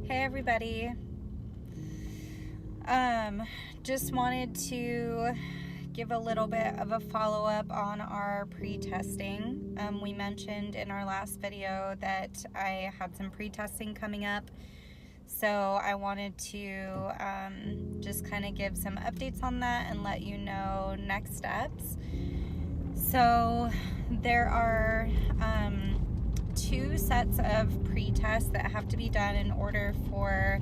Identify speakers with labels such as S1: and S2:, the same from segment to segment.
S1: Hey everybody. Just wanted to give a little bit of a follow-up on our pre-testing. We mentioned in our last video that I had some pre-testing coming up, so I wanted to just kind of give some updates on that and let you know next steps. So there are two sets of pre-tests that have to be done in order for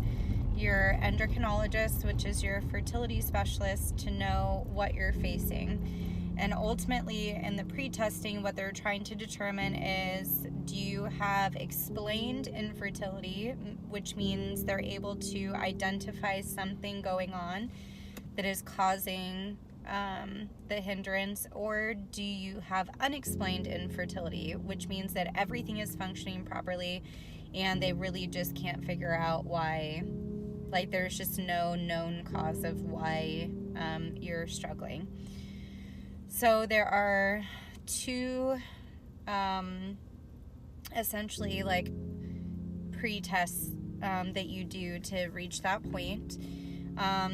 S1: your endocrinologist, which is your fertility specialist, to know what you're facing. And ultimately in the pre-testing, what they're trying to determine is, do you have explained infertility, which means they're able to identify something going on that is causing the hindrance, or do you have unexplained infertility, which means that everything is functioning properly and they really just can't figure out why, like there's just no known cause of why you're struggling. So there are two essentially like pre-tests that you do to reach that point.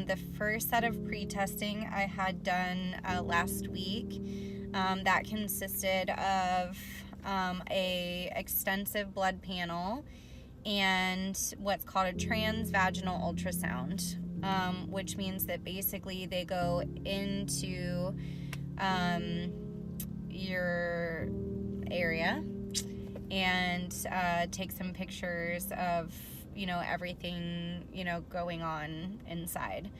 S1: The first set of pre-testing I had done last week, that consisted of a extensive blood panel and what's called a transvaginal ultrasound, which means that basically they go into your area and take some pictures of everything, going on inside.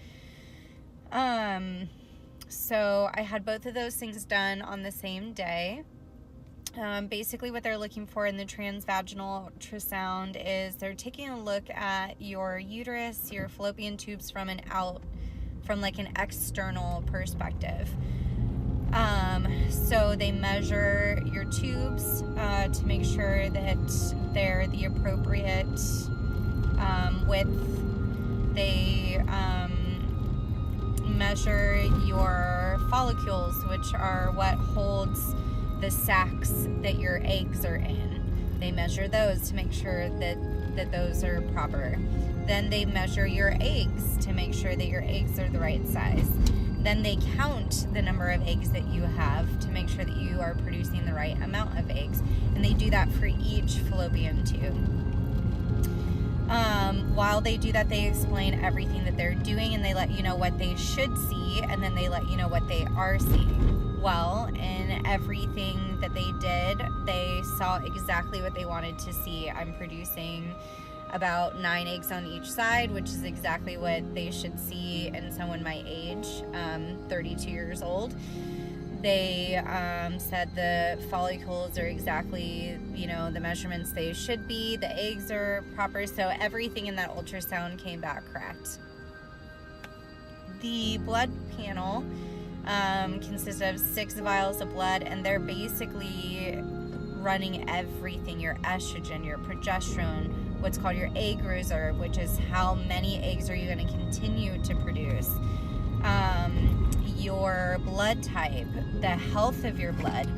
S1: So I had both of those things done on the same day. Basically what they're looking for in the transvaginal ultrasound is they're taking a look at your uterus, your fallopian tubes from an external perspective. So they measure your tubes to make sure that they're the appropriate width. They measure your follicles, which are what holds the sacs that your eggs are in. They measure those to make sure that those are proper. Then they measure your eggs to make sure that your eggs are the right size. Then they count the number of eggs that you have to make sure that you are producing the right amount of eggs. And they do that for each fallopian tube. While they do that, they explain everything that they're doing, and they let you know what they should see, and then they let you know what they are seeing. Well, in everything that they did, they saw exactly what they wanted to see. I'm producing about 9 eggs on each side, which is exactly what they should see in someone my age, 32 years old. They said the follicles are exactly, the measurements they should be. The eggs are proper, so everything in that ultrasound came back correct. The blood panel consists of 6 vials of blood, and they're basically running everything: your estrogen, your progesterone, what's called your egg reserve, which is how many eggs are you going to continue to produce, your blood type, the health of your blood.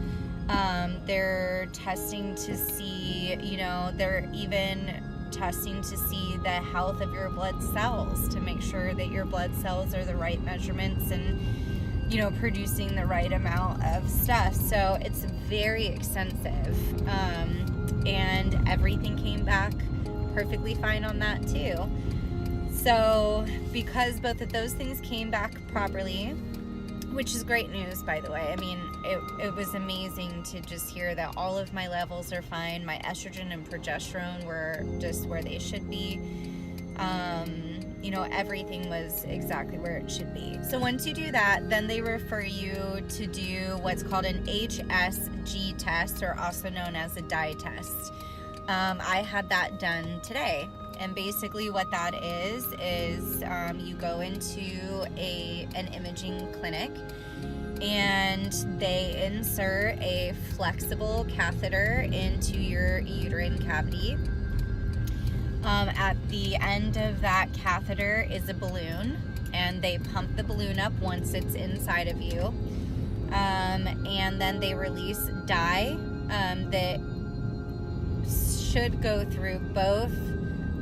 S1: They're testing to see, they're even testing to see the health of your blood cells to make sure that your blood cells are the right measurements and, producing the right amount of stuff. So it's very extensive. And everything came back perfectly fine on that too. So because both of those things came back properly, which is great news, by the way. I mean, it was amazing to just hear that all of my levels are fine. My estrogen and progesterone were just where they should be. Everything was exactly where it should be. So once you do that, then they refer you to do what's called an HSG test, or also known as a dye test. I had that done today. And basically what that is you go into an imaging clinic, and they insert a flexible catheter into your uterine cavity. At the end of that catheter is a balloon, and they pump the balloon up once it's inside of you. And then they release dye that should go through both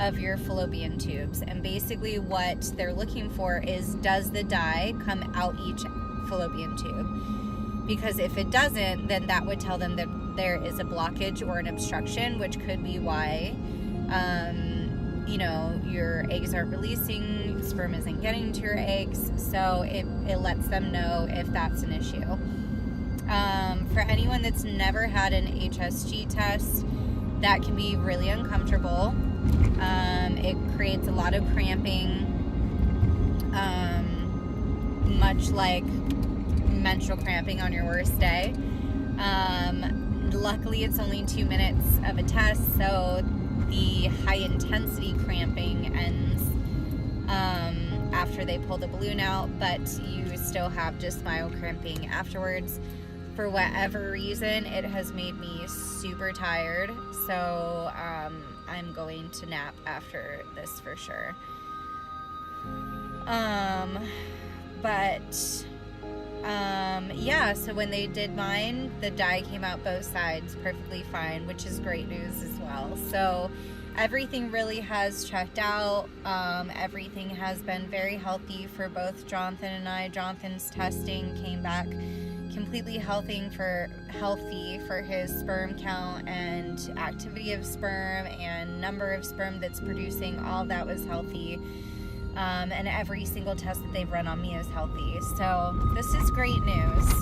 S1: of your fallopian tubes. And basically what they're looking for is, does the dye come out each fallopian tube? Because if it doesn't, then that would tell them that there is a blockage or an obstruction, which could be why your eggs aren't releasing, sperm isn't getting to your eggs. So it lets them know if that's an issue. For anyone that's never had an HSG test, that can be really uncomfortable. It creates a lot of cramping, much like menstrual cramping on your worst day. Luckily, it's only 2 minutes of a test, so the high intensity cramping ends after they pull the balloon out, but you still have just mild cramping afterwards. For whatever reason, it has made me super tired, so I'm going to nap after this for sure. Yeah, so when they did mine, the dye came out both sides perfectly fine, which is great news as well. So everything really has checked out. Everything has been very healthy for both Jonathan and I. Jonathan's testing came back completely healthy for his sperm count and activity of sperm and number of sperm that's producing. All that was healthy. And every single test that they've run on me is healthy. So this is great news.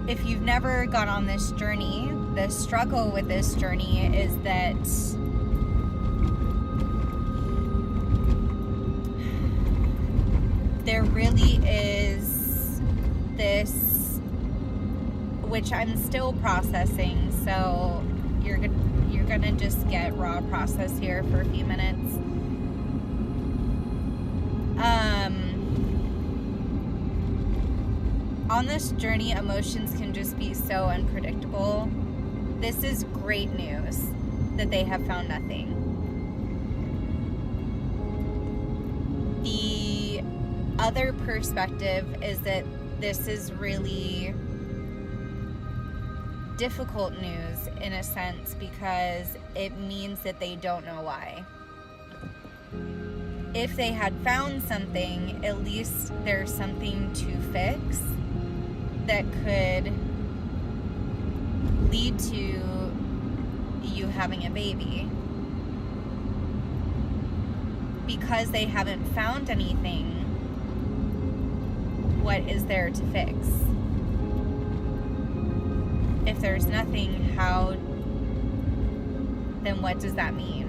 S1: If you've never gone on this journey, the struggle with this journey is that there really is this, which I'm still processing, so you're gonna just get raw process here for a few minutes. On this journey, emotions can just be so unpredictable. This is great news that they have found nothing. The other perspective is that this is really difficult news in a sense, because it means that they don't know why. If they had found something, at least there's something to fix that could lead to you having a baby. Because they haven't found anything, what is there to fix? If there's nothing, then what does that mean?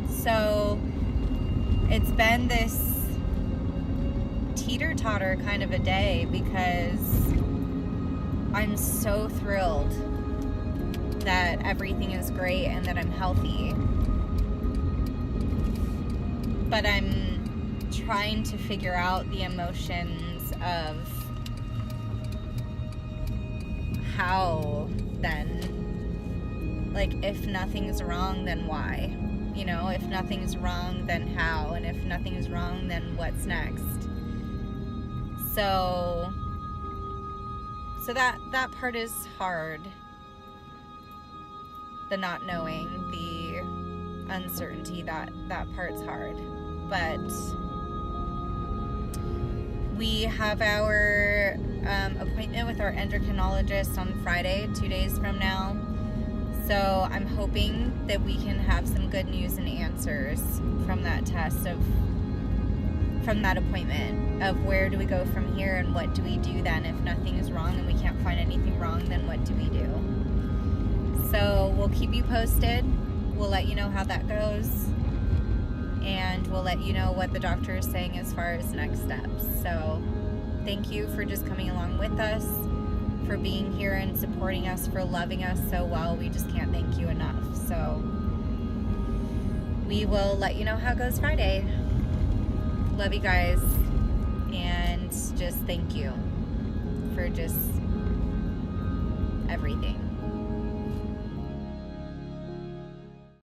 S1: So it's been this teeter-totter kind of a day, because I'm so thrilled that everything is great and that I'm healthy. But I'm trying to figure out the emotions of how then. Like, if nothing's wrong, then why? You know, if nothing's wrong, then how? And if nothing's wrong, then what's next? So that part is hard. The not knowing, the uncertainty, that part's hard. But we have our appointment with our endocrinologist on Friday, 2 days from now. So I'm hoping that we can have some good news and answers from that test, from that appointment, of where do we go from here and what do we do then. If nothing is wrong and we can't find anything wrong, then what do we do? So we'll keep you posted. We'll let you know how that goes. And we'll let you know what the doctor is saying as far as next steps. So thank you for just coming along with us, for being here and supporting us, for loving us so well. We just can't thank you enough. So we will let you know how it goes Friday. Love you guys, and just thank you for just everything.